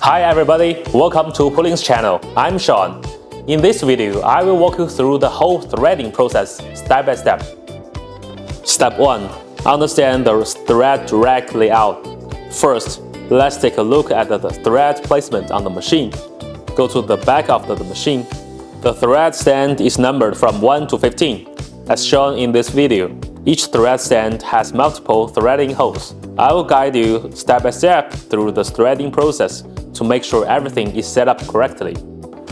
Hi everybody, welcome to PooLin's channel. I'm Sean. In this video, I will walk you through the whole threading process step by step. Step 1. Understand the thread rack layout. First, let's take a look at the thread placement on the machine. Go to the back of the machine. The thread stand is numbered from 1 to 15, as shown in this video. Each thread stand has multiple threading holes. I will guide you step by step through the threading process to make sure everything is set up correctly.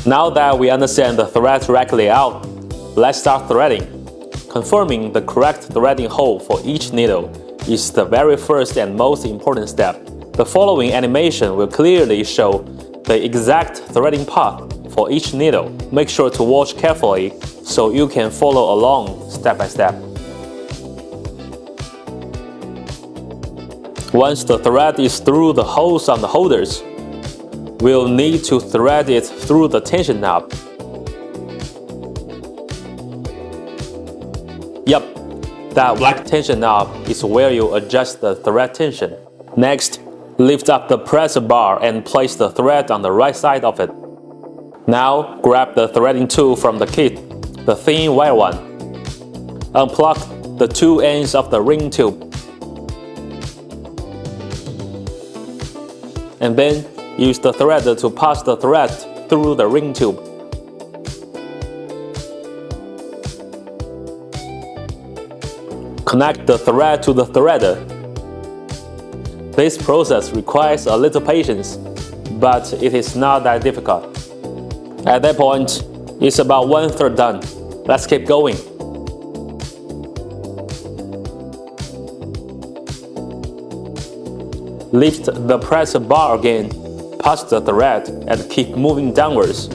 Now that we understand the thread rack layout, let's start threading. Confirming the correct threading hole for each needle is the very first and most important step. The following animation will clearly show the exact threading path for each needle. Make sure to watch carefully so you can follow along step by step. Once the thread is through the holes on the holders, we'll need to thread it through the tension knob. Yup, that black tension knob is where you adjust the thread tension. Next, lift up the press bar and place the thread on the right side of it. Now, grab the threading tool from the kit, the thin wire one. Unplug the two ends of the ring tube. And then, use the threader to pass the thread through the ring tube. Connect the thread to the threader. This process requires a little patience, but it is not that difficult. At that point, it's about 1/3 done. Let's keep going. Lift the press bar again, pass the thread, and keep moving downwards.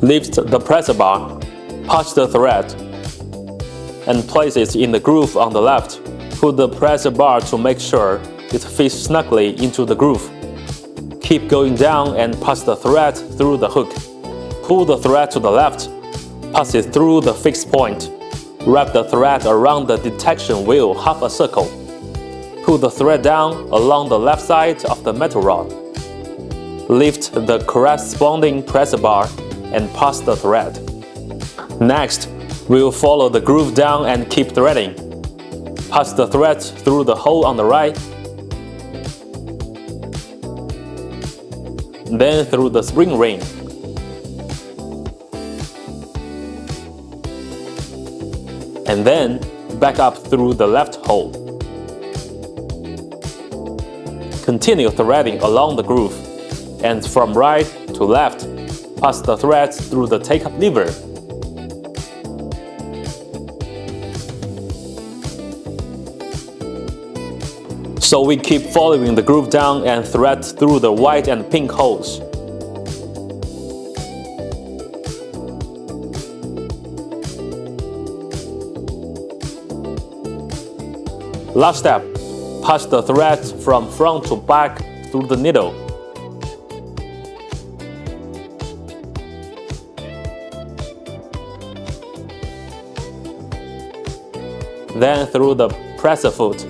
Lift the press bar, pass the thread, and place it in the groove on the left. Put the press bar to make sure it fits snugly into the groove. Keep going down and pass the thread through the hook. Pull the thread to the left, pass it through the fixed point. Wrap the thread around the detection wheel half a circle. Pull the thread down along the left side of the metal rod. Lift the corresponding press bar and pass the thread. Next, we'll follow the groove down and keep threading. Pass the thread through the hole on the right, then through the spring ring. And then back up through the left hole. Continue threading along the groove, and from right to left, pass the threads through the take-up lever. So we keep following the groove down and thread through the white and pink holes. Last step, pass the thread from front to back through the needle. Then through the presser foot.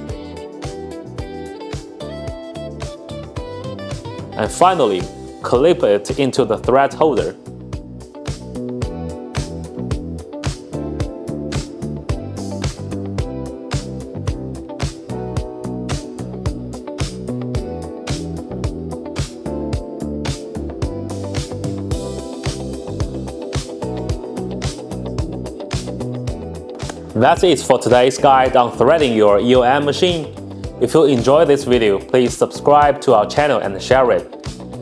And finally, clip it into the thread holder. That's it for today's guide on threading your EOM machine. If you enjoyed this video, please subscribe to our channel and share it.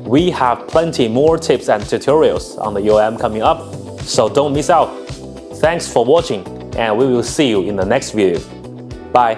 We have plenty more tips and tutorials on the EOM coming up, so don't miss out. Thanks for watching, and we will see you in the next video. Bye!